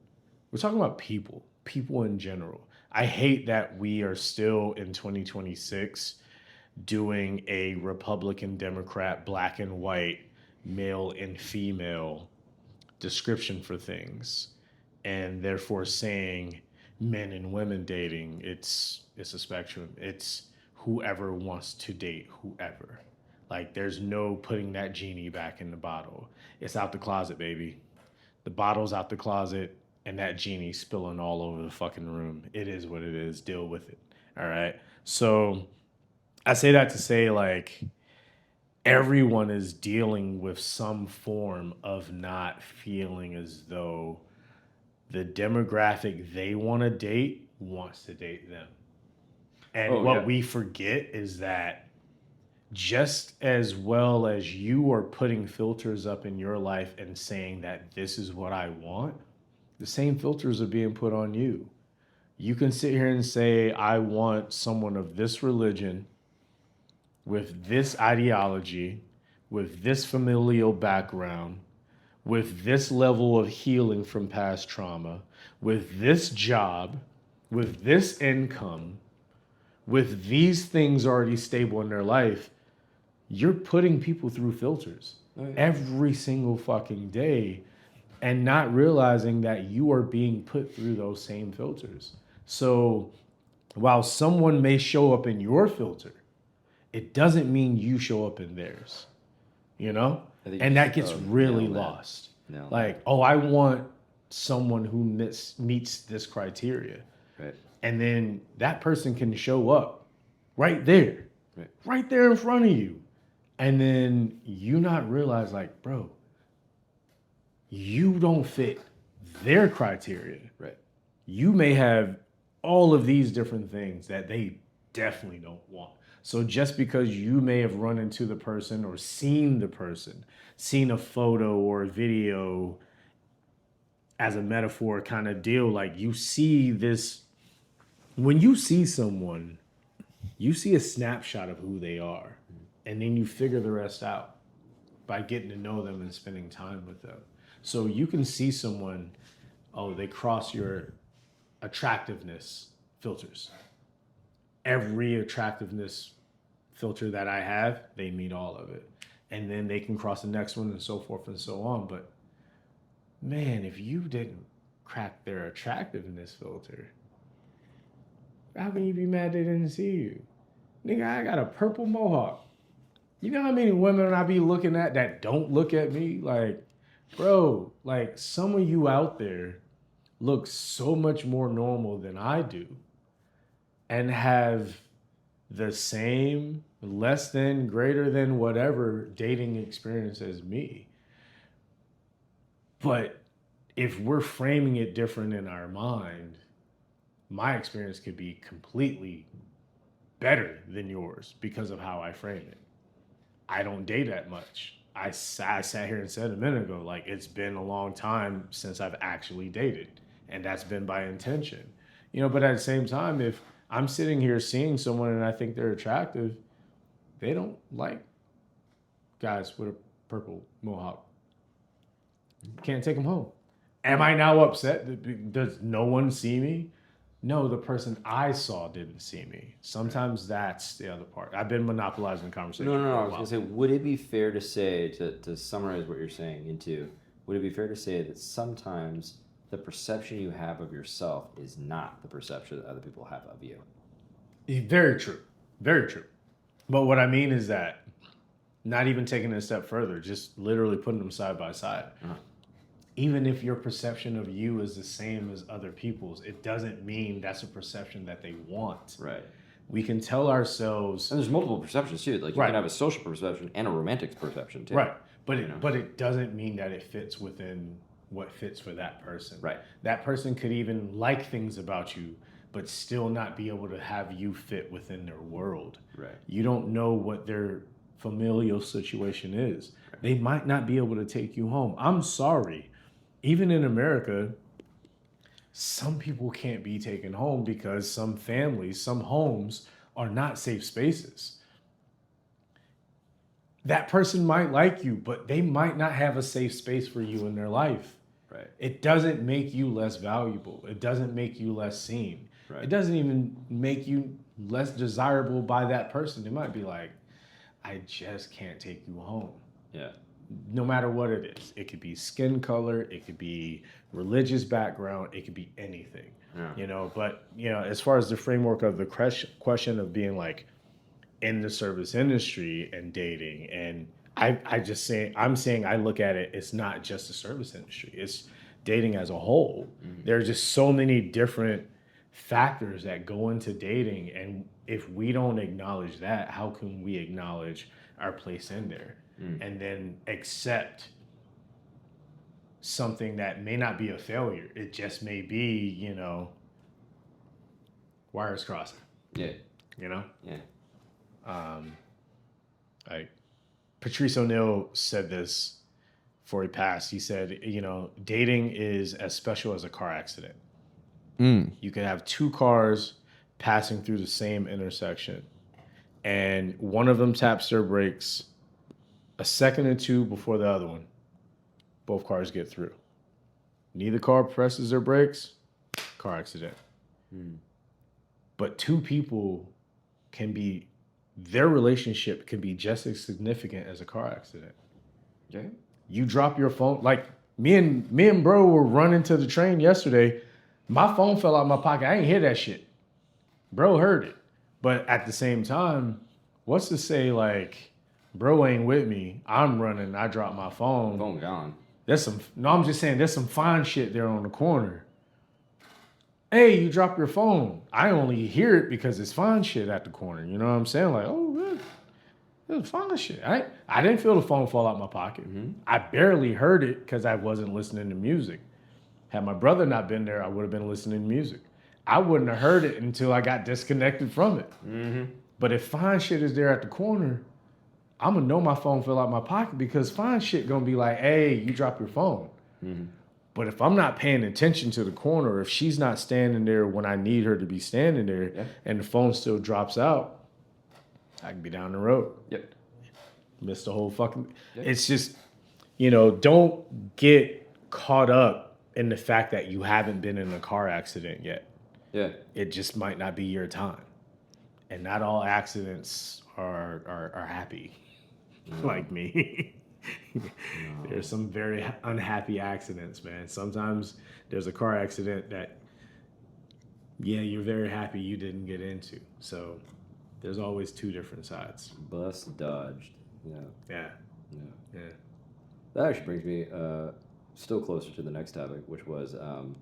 we're talking about people in general. I hate that we are still in 2026 doing a Republican, Democrat, black and white, male and female description for things, and therefore saying men and women dating, it's a spectrum. It's whoever wants to date whoever. Like there's no putting that genie back in the bottle. It's out the closet, baby. The bottle's out the closet and that genie spilling all over the fucking room. It is what it is. Deal with it. All right. So I say that to say, like, everyone is dealing with some form of not feeling as though the demographic they want to date wants to date them. And what we forget is that just as well as you are putting filters up in your life and saying that this is what I want, the same filters are being put on you. You can sit here and say, I want someone of this religion, with this ideology, with this familial background, with this level of healing from past trauma, with this job, with this income, with these things already stable in their life. You're putting people through filters every single fucking day and not realizing that you are being put through those same filters. So while someone may show up in your filter, it doesn't mean you show up in theirs, you know? And that gets really lost. No. Like, oh, I want someone who meets this criteria. Right. And then that person can show up right there, right there in front of you. And then you not realize, like, bro, you don't fit their criteria. Right. You may have all of these different things that they definitely don't want. So just because you may have run into the person or seen the person, seen a photo or a video as a metaphor kind of deal, like you see this, when you see someone, you see a snapshot of who they are, and then you figure the rest out by getting to know them and spending time with them. So you can see someone, oh, they cross your attractiveness filters. Every attractiveness filter that I have, they meet all of it. And then they can cross the next one and so forth and so on. But man, if you didn't crack their attractiveness filter, how can you be mad they didn't see you? Nigga, I got a purple mohawk. You know how many women I be looking at that don't look at me? Like, bro, like some of you out there look so much more normal than I do and have the same, less than, greater than, whatever dating experience as me. But if we're framing it different in our mind, my experience could be completely better than yours because of how I frame it. I don't date that much. I sat here and said a minute ago, like, it's been a long time since I've actually dated, and that's been by intention. You know, but at the same time, if I'm sitting here seeing someone and I think they're attractive, they don't like guys with a purple mohawk. Can't take them home. Am I now upset? Does no one see me? No, the person I saw didn't see me. Sometimes that's the other part. I've been monopolizing the conversation. No. I was going to say, would it be fair to say, to summarize what you're saying into, would it be fair to say that sometimes the perception you have of yourself is not the perception that other people have of you? Very true. Very true. But what I mean is that, not even taking it a step further, just literally putting them side by side. even if your perception of you is the same as other people's, it doesn't mean that's a perception that they want. Right. We can tell ourselves, And there's multiple perceptions too. Like you Right. can have a social perception and a romantic perception too. right, but You know? but it doesn't mean that it fits within what fits for that person. Right. That person could even like things about you, but still not be able to have you fit within their world. Right. You don't know what their familial situation is. They might not be able to take you home. I'm sorry. Even in America, some people can't be taken home because some families, some homes are not safe spaces. That person might like you, but they might not have a safe space for you in their life. Right. It doesn't make you less valuable. It doesn't make you less seen. Right. It doesn't even make you less desirable by that person. It might be like, I just can't take you home. Yeah. No matter what it is. It could be skin color, it could be religious background, it could be anything. Yeah. You know, but you know, as far as the framework of the question of being like in the service industry and dating, and I'm saying I look at it, it's not just the service industry, it's dating as a whole. There are just so many different factors that go into dating, and if we don't acknowledge that, how can we acknowledge our place in there and then accept something that may not be a failure? It just may be, you know, wires crossing, Yeah. you know? Yeah. Like Patrice O'Neill said this before he passed. He said, you know, dating is as special as a car accident. You could have two cars passing through the same intersection, and one of them taps their brakes a second or two before the other one. Both cars get through. Neither car presses their brakes, car accident. But two people their relationship can be just as significant as a car accident. Yeah. You drop your phone, like me and bro were running to the train yesterday. My phone fell out of my pocket. I ain't hear that shit. Bro heard it. But at the same time, what's to say like, bro ain't with me, I'm running, I dropped my phone. Phone gone. I'm just saying there's some fine shit there on the corner. Hey, you dropped your phone. I only hear it because it's fine shit at the corner. You know what I'm saying? Like, oh, man, it's fine shit. I didn't feel the phone fall out my pocket. I barely heard it because I wasn't listening to music. Had my brother not been there, I would have been listening to music. I wouldn't have heard it until I got disconnected from it. But if fine shit is there at the corner, I'm going to know my phone fell out my pocket because fine shit going to be like, hey, you dropped your phone. But if I'm not paying attention to the corner, if she's not standing there when I need her to be standing there, and the phone still drops out, I can be down the road. Yep. Miss the whole fucking... It's just, you know, don't get caught up in the fact that you haven't been in a car accident yet. Yeah. It just might not be your time. And not all accidents are happy, like me. There's some very unhappy accidents, man. Sometimes there's a car accident that, yeah, you're very happy you didn't get into. So there's always two different sides. Bus dodged. Yeah. Yeah. Yeah. Yeah. That actually brings me still closer to the next topic, which was, and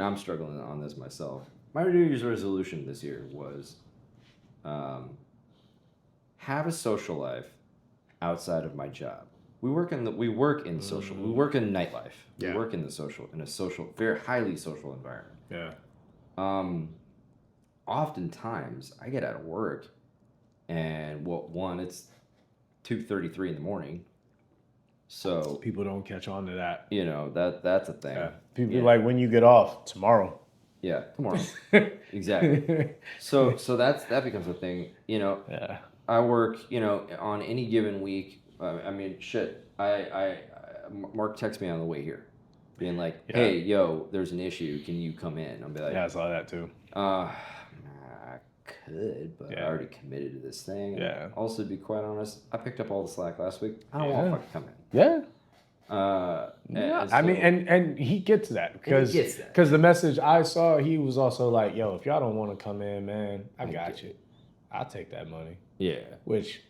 I'm struggling on this myself. My New Year's resolution this year was have a social life outside of my job. We work in social. We work in nightlife. Yeah. We work in a social, very highly social environment. Yeah. Oftentimes I get out of work, and it's 2:33 in the morning. So People don't catch on to that. you know that's a thing. Yeah. People Yeah. like, when you get off? Tomorrow. Yeah, tomorrow. Exactly. So that becomes a thing. You know, Yeah. I work. You know, on any given week. I mean, shit. Mark texts me on the way here, being like, Yeah. "Hey, yo, there's an issue. Can you come in?" I'll be like, Yeah, I saw that too. I could, but I Yeah. already committed to this thing. Yeah. Also, to be quite honest, I picked up all the slack last week. I don't Yeah. want to fucking come in. Yeah. And I mean, so- and he gets that because gets that. the message I saw, he was also like, yo, if y'all don't want to come in, man, I got you. I'll take that money. yeah, Which,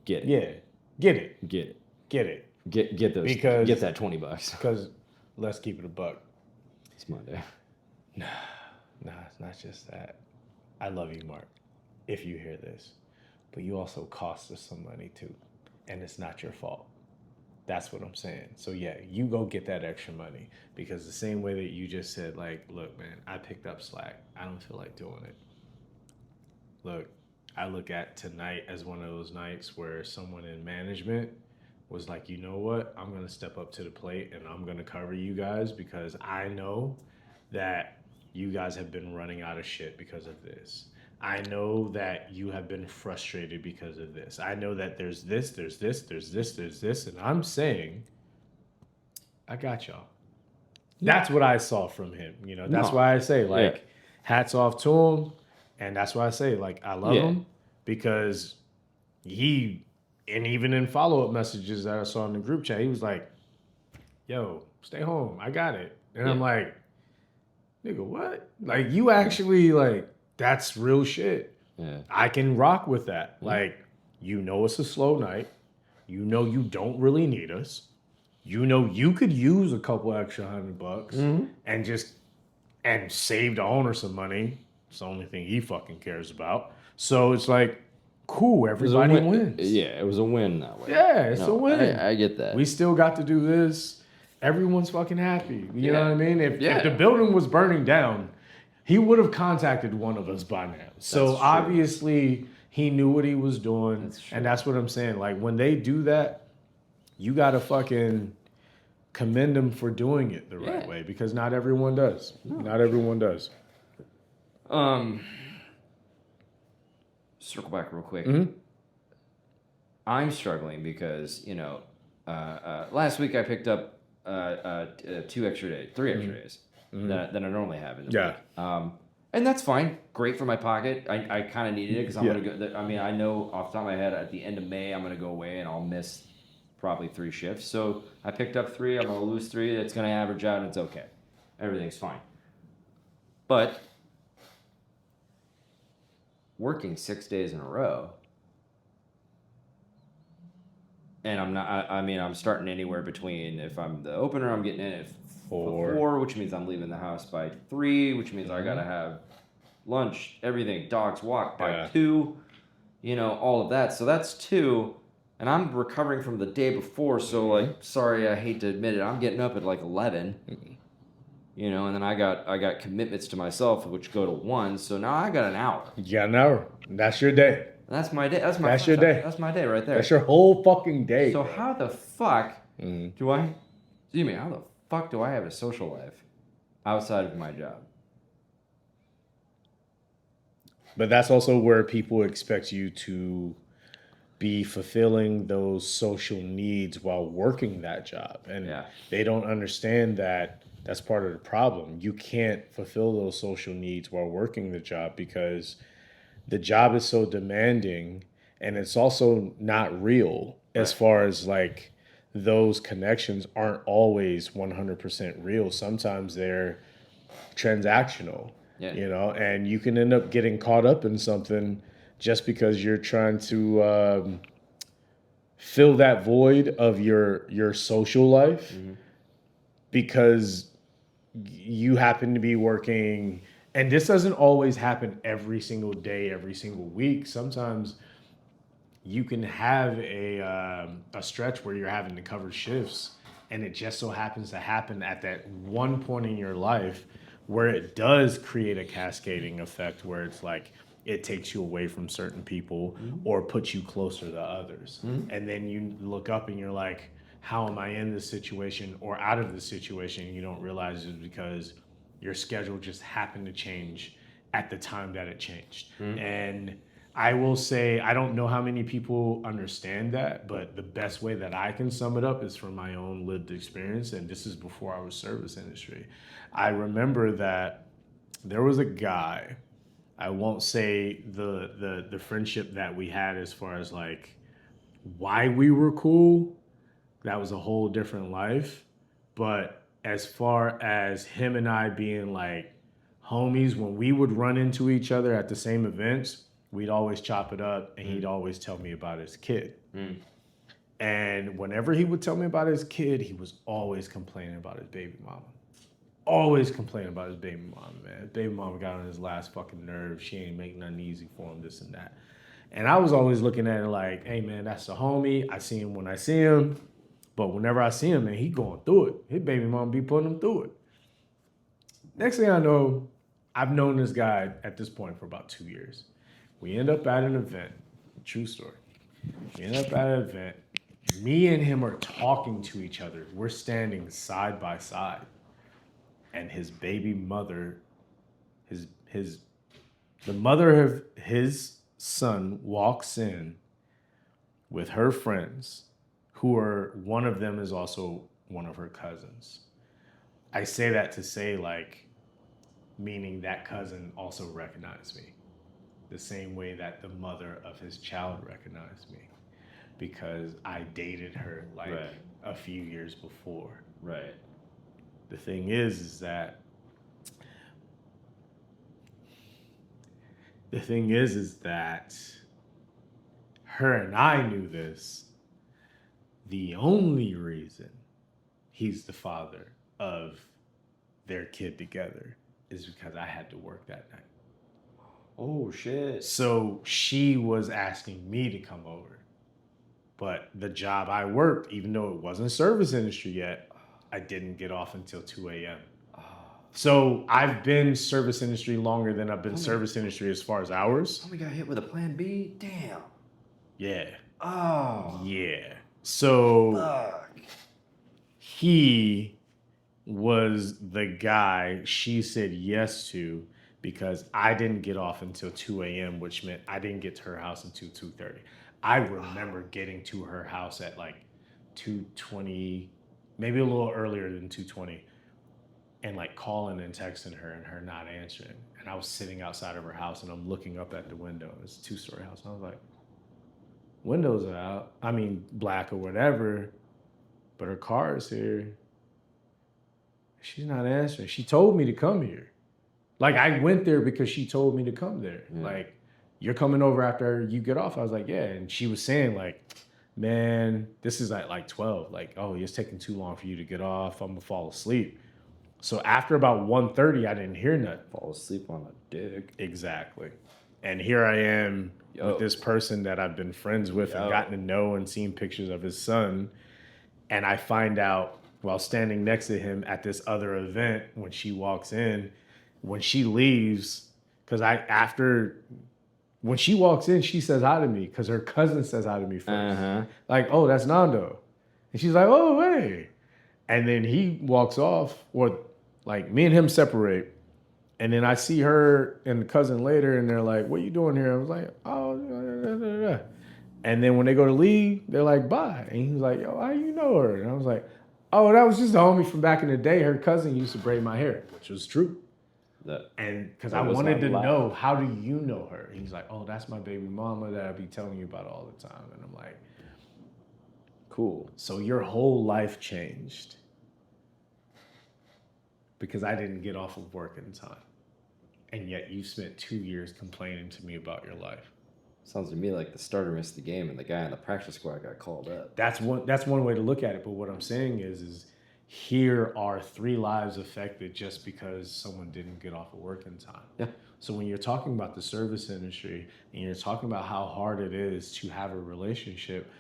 get it. yeah, get it. Get it. Get it. Get those. Because- get that $20. Because let's keep it a buck. It's Monday. Nah, it's not just that. I love you, Mark, if you hear this. But you also cost us some money too. And it's not your fault. That's what I'm saying. So yeah, you go get that extra money. Because the same way that you just said, like, look, man, I picked up slack. I don't feel like doing it. Look, I look at tonight as one of those nights where someone in management was like, you know what? I'm going to step up to the plate and I'm going to cover you guys because I know that you guys have been running out of shit because of this. I know that you have been frustrated because of this. I know that there's this, and I'm saying, I got y'all. That's what I saw from him. You know, that's No. why I say, like, Yeah. hats off to him. And that's why I say, like, I love Yeah. him because and even in follow-up messages that I saw in the group chat, he was like, yo, stay home. I got it. And I'm Yeah. like, nigga, what? Like, you actually, like, that's real shit. Yeah. I can rock with that. Like, you know it's a slow night. You know you don't really need us. You know you could use a couple extra $100 and save the owner some money. It's the only thing he fucking cares about. So it's like, cool, everybody wins. Yeah, it was a win that way. Yeah, it's a win. I get that. We still got to do this. Everyone's fucking happy. You know what I mean? If the building was burning down, he would have contacted one of us by now. So That's true. obviously he knew what he was doing. That's true. And that's what I'm saying. Like when they do that, you got to fucking commend them for doing it the right way because not everyone does. No. Not everyone does. Circle back real quick. Mm-hmm. I'm struggling because, you know, last week I picked up 3 extra days that I normally have in the week. And that's fine. Great for my pocket. I kind of needed it because I'm going to go. I mean, I know off the top of my head at the end of May, I'm going to go away and I'll miss probably 3 shifts. So I picked up 3. I'm going to lose 3. It's going to average out and it's okay. Everything's fine. But working 6 days in a row, and I'm starting anywhere between, if I'm the opener, I'm getting in at 4, which means I'm leaving the house by 3, which means I gotta have lunch, everything, dogs walk by 2, you know, all of that. So that's 2, and I'm recovering from the day before. So like, sorry, I hate to admit it, I'm getting up at like 11, you know, and then I got commitments to myself which go to 1. So now I got an hour. You got an hour. That's your day. That's my day. That's your day. That's my day right there. That's your whole fucking day. So how the fuck do I? Excuse me. How the fuck do I have a social life outside of my job? But that's also where people expect you to be fulfilling those social needs while working that job, and they don't understand that that's part of the problem. You can't fulfill those social needs while working the job because the job is so demanding and it's also not real as far as like those connections aren't always 100% real. Sometimes they're transactional, you know, and you can end up getting caught up in something just because you're trying to fill that void of your social life because you happen to be working. And this doesn't always happen every single day, every single week. Sometimes you can have a stretch where you're having to cover shifts, and it just so happens to happen at that one point in your life where it does create a cascading effect where it's like it takes you away from certain people or puts you closer to others. And then you look up and you're like, how am I in this situation or out of this situation? And you don't realize it's because your schedule just happened to change at the time that it changed. And I will say, I don't know how many people understand that, but the best way that I can sum it up is from my own lived experience. And this is before I was service industry. I remember that there was a guy, I won't say the friendship that we had as far as like why we were cool. That was a whole different life. But as far as him and I being like homies, when we would run into each other at the same events, we'd always chop it up and he'd always tell me about his kid. And whenever he would tell me about his kid, he was always complaining about his baby mama. Always complaining about his baby mama, man. His baby mama got on his last fucking nerve. She ain't making nothing easy for him, this and that. And I was always looking at it like, hey, man, that's the homie. I see him when I see him. But whenever I see him, man, he going through it. His baby mama be putting him through it. Next thing I know, I've known this guy at this point for about 2 years. We end up at an event. True story. We end up at an event. Me and him are talking to each other. We're standing side by side. And his baby mother, the mother of his son walks in with her friends, one of them is also one of her cousins. I say that to say, like, meaning that cousin also recognized me the same way that the mother of his child recognized me, because I dated her like a few years before. Right. The thing is that her and I knew this. The only reason he's the father of their kid together is because I had to work that night. Oh, shit. So she was asking me to come over. But the job I worked, even though it wasn't service industry yet, I didn't get off until 2 a.m. So I've been service industry longer than I've been service industry as far as hours. Homie got hit with a plan B? Damn. Yeah. Oh. Yeah. So Fuck. he was the guy she said yes to because I didn't get off until 2 a.m., which meant I didn't get to her house until 2:30. I remember getting to her house at like 2:20, maybe a little earlier than 2:20, and like calling and texting her and her not answering. And I was sitting outside of her house and I'm looking up at the window. It's a 2-story house. And I was like, windows are out. I mean, black or whatever, but her car is here. She's not answering. She told me to come here. Like, I went there because she told me to come there. Yeah. Like, you're coming over after you get off. I was like, yeah. And she was saying like, man, this is at like 12. Like, oh, it's taking too long for you to get off. I'm gonna fall asleep. So after about 1:30, I didn't hear nothing. Fall asleep on a dick. Exactly. And here I am with this person that I've been friends with and gotten to know and seen pictures of his son. And I find out while standing next to him at this other event when she walks in, when she leaves, because when she walks in, she says hi to me because her cousin says hi to me first. Like, oh, that's Nando. And she's like, oh, hey. And then he walks off, or like me and him separate. And then I see her and the cousin later, and they're like, what are you doing here? I was like, oh, da, da, da, da. And then when they go to leave, they're like, bye. And he's like, yo, how you know her? And I was like, oh, that was just a homie from back in the day. Her cousin used to braid my hair, which was true. And because I wanted to know, how do you know her? He's like, oh, that's my baby mama that I be telling you about all the time. And I'm like, cool. So your whole life changed because I didn't get off of work in time. And yet you spent 2 years complaining to me about your life. Sounds to me like the starter missed the game and the guy in the practice squad got called up. That's one way to look at it. But what I'm saying is here are 3 lives affected just because someone didn't get off of work in time. Yeah. So when you're talking about the service industry and you're talking about how hard it is to have a relationship,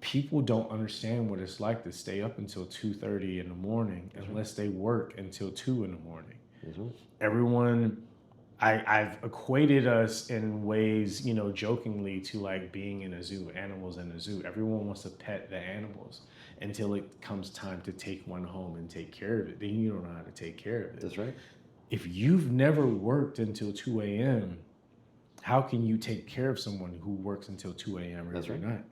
people don't understand what it's like to stay up until 2:30 in the morning unless they work until 2 in the morning. Mm-hmm. Everyone, I've equated us in ways, jokingly to like being in a zoo, animals in a zoo. Everyone wants to pet the animals until it comes time to take one home and take care of it. Then you don't know how to take care of it. That's right. If you've never worked until 2 a.m., how can you take care of someone who works until 2 a.m. every night?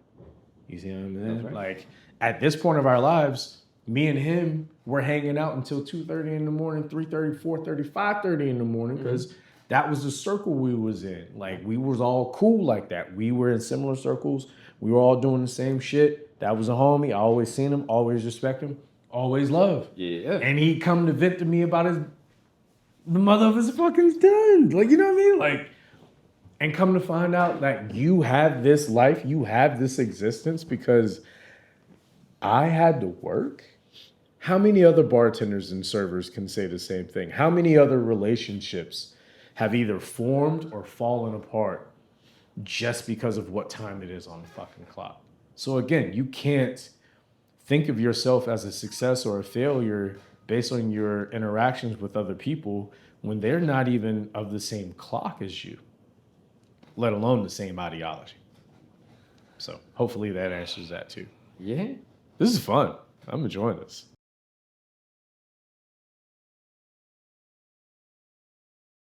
You see what I'm saying? Right. Like, at this point of our lives, me and him were hanging out until 2:30 in the morning, 3:30, 4:30, 5:30 in the morning, because that was the circle we was in. Like, we was all cool like that. We were in similar circles. We were all doing the same shit. That was a homie. I always seen him, always respect him, always love. Yeah. And he come to vent to me about the mother of his fucking son. Like, you know what I mean? Like, and come to find out that you have this life, you have this existence because I had to work. How many other bartenders and servers can say the same thing? How many other relationships have either formed or fallen apart just because of what time it is on the fucking clock? So again, you can't think of yourself as a success or a failure based on your interactions with other people when they're not even of the same clock as you, let alone the same ideology. So hopefully that answers that too. Yeah. This is fun. I'm enjoying this.